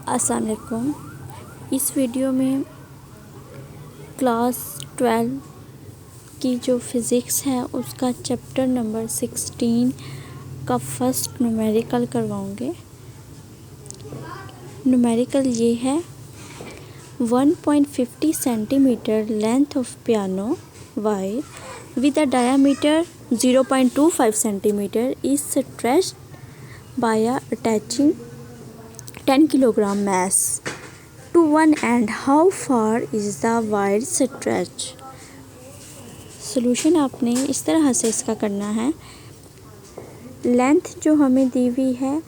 अस्सलाम वालेकुम। इस वीडियो में क्लास 12 की जो फ़िज़िक्स है उसका चैप्टर नंबर 16 का फर्स्ट न्यूमेरिकल करवाऊँगे। न्यूमेरिकल ये है 1.50 centimetre length of piano wire with a diameter 0.25 centimeter is stretched by attaching 10 kilogram mass to one end. How far is the wire stretched? Solution आपने इस तरह से इसका करना है। लेंथ जो हमें दी हुई है,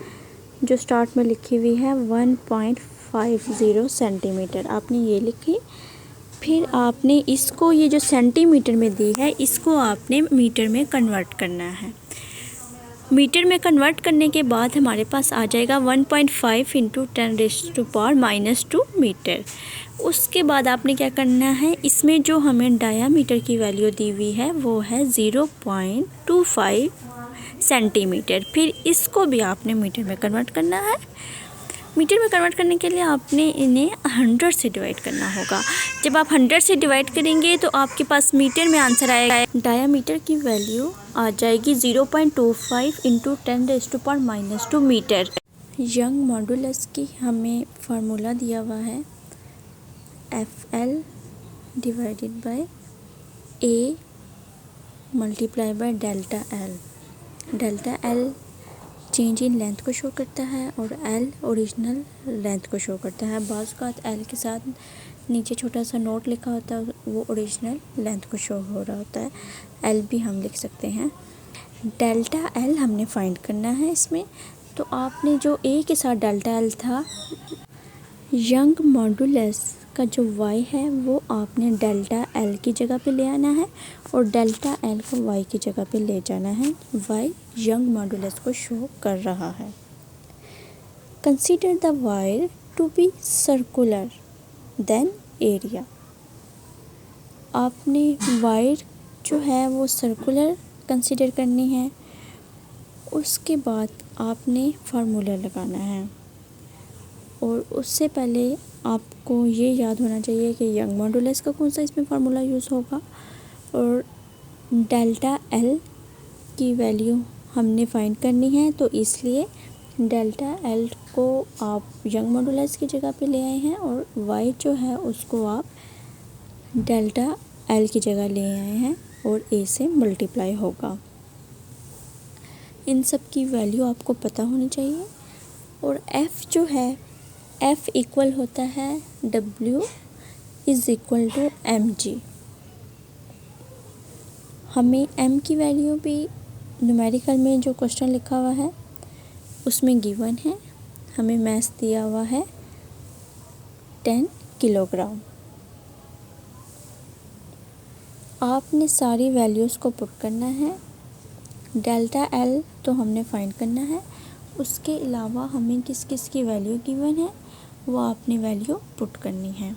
जो स्टार्ट में लिखी हुई है 1.50 सेंटीमीटर, आपने ये लिखी। फिर आपने इसको, ये जो सेंटीमीटर में दी है, इसको आपने मीटर में कन्वर्ट करना है। मीटर में कन्वर्ट करने के बाद हमारे पास आ जाएगा 1.5 इंटू 10⁻⁻² मीटर। उसके बाद आपने क्या करना है, इसमें जो हमें डायामीटर की वैल्यू दी हुई है वो है 0.25 सेंटीमीटर। फिर इसको भी आपने मीटर में कन्वर्ट करना है। मीटर में कन्वर्ट करने के लिए आपने इन्हें 100 से डिवाइड करना होगा। जब आप 100 से डिवाइड करेंगे तो आपके पास मीटर में आंसर आएगा। डायामीटर की वैल्यू आ जाएगी 0.25 इंटू 10⁻⁻² मीटर। यंग मॉडुलस की हमें फार्मूला दिया हुआ है FL divided by A multiply by delta L। Delta L change in length को शो करता है और L ओरिजिनल लेंथ को शो करता है। बाज़ औक़ात L के साथ नीचे छोटा सा नोट लिखा होता है, वो ओरिजिनल लेंथ को शो हो रहा होता है। L भी हम लिख सकते हैं। डेल्टा L हमने फाइंड करना है इसमें। तो आपने जो A के साथ डेल्टा L था, यंग मॉडुलस का जो Y है वो आपने डेल्टा L की जगह पे ले आना है और डेल्टा L को Y की जगह पे ले जाना है। Y यंग मॉडुलस को शो कर रहा है। Consider the wire to be circular then area. आपने वायर जो है वो सर्कुलर कंसीडर करनी है। उसके बाद आपने फार्मूला लगाना है और उससे पहले आपको ये याद होना चाहिए कि यंग मॉडुलस का कौन सा इसमें फार्मूला यूज़ होगा और डेल्टा L की वैल्यू हमने फाइंड करनी है। तो इसलिए डेल्टा L को आप यंग मॉडुलस की जगह पे ले आए हैं और Y जो है उसको आप डेल्टा L की जगह ले आए हैं और A से मल्टीप्लाई होगा। इन सब की वैल्यू आपको पता होनी चाहिए। और F जो है, F इक्वल होता है W is equal to mg। हमें m की वैल्यू भी न्यूमेरिकल में जो क्वेश्चन लिखा हुआ है उसमें गिवन है। हमें मास दिया हुआ है 10 किलोग्राम। आपने सारी वैल्यूज़ को पुट करना है। डेल्टा L तो हमने फाइंड करना है। उसके अलावा हमें किस किस की वैल्यू गिवन है वो आपने वैल्यू पुट करनी है।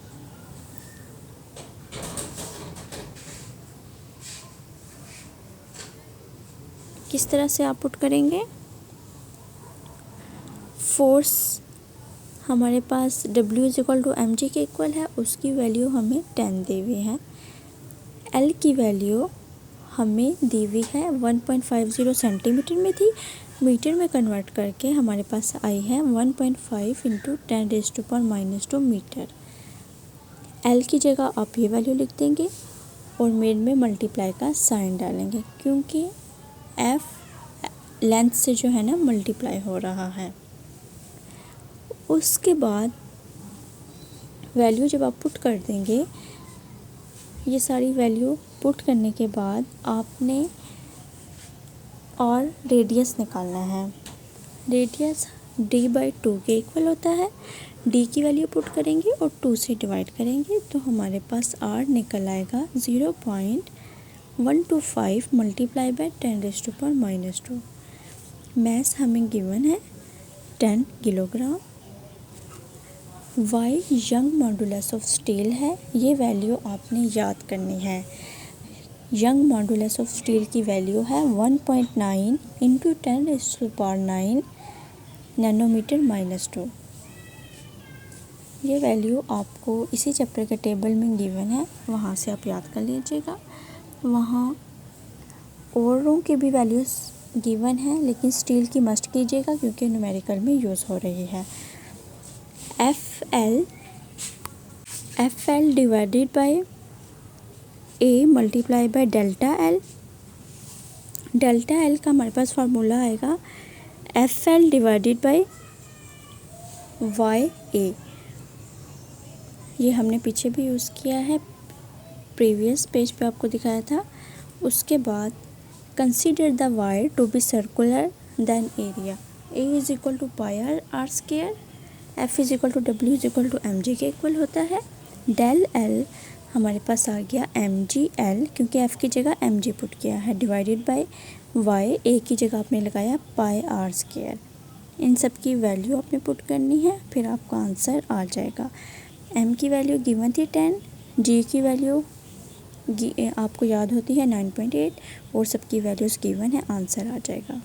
किस तरह से आप पुट करेंगे? फोर्स हमारे पास W is equal to mg के इक्वल है, उसकी वैल्यू हमें 10 दी हुई है। L की वैल्यू हमें दी हुई है 1.50 सेंटीमीटर में थी, मीटर में कन्वर्ट करके हमारे पास आई है 1.5 इंटू 10⁻⁻² मीटर। L की जगह आप ये वैल्यू लिख देंगे और मेन में मल्टीप्लाई का साइन डालेंगे क्योंकि F लेंथ से जो है ना मल्टीप्लाई हो रहा है। उसके बाद वैल्यू जब आप पुट कर देंगे, ये सारी वैल्यू पुट करने के बाद आपने और रेडियस निकालना है। रेडियस d/2 के इक्वल होता है। d की वैल्यू पुट करेंगे और 2 से डिवाइड करेंगे तो हमारे पास r निकल आएगा 0.125 मल्टीप्लाई बाय 10⁻⁻²। मास हमें गिवन है 10 kilogram. Y young modulus of steel है, ये वैल्यू आपने याद करनी है। यंग मॉडुलस ऑफ स्टील की वैल्यू है 1.9 इंटू 10⁻⁹ नैनोमीटर -2। ये वैल्यू आपको इसी चैप्टर के टेबल में गिवन है, वहाँ से आप याद कर लीजिएगा। वहाँ औरों की भी वैल्यूज़ गिवन है, लेकिन स्टील की मस्ट कीजिएगा क्योंकि न्यूमेरिकल में यूज़ हो रही है। F L divided by A multiply by delta L. Delta L का हमारे पास फार्मूला आएगा F L divided by Y A. ये हमने पीछे भी यूज़ किया है, प्रीवियस पेज पे आपको दिखाया था। उसके बाद consider the wire to be circular then area. A is equal to pi R square, F is equal to W is equal to M G के इक्वल होता है। डेल एल हमारे पास आ गया एम जी एल, क्योंकि F की जगह M G put किया है, डिवाइडेड बाय वाई, ए की जगह आपने लगाया पाई आर स्क्वायर। इन सब की वैल्यू आपने पुट करनी है, फिर आपका आंसर आ जाएगा। एम की वैल्यू गिवन थी 10, जी की वैल्यू आपको याद होती है 9.8, और सबकी वैल्यूज़ गिवन है, आंसर आ जाएगा।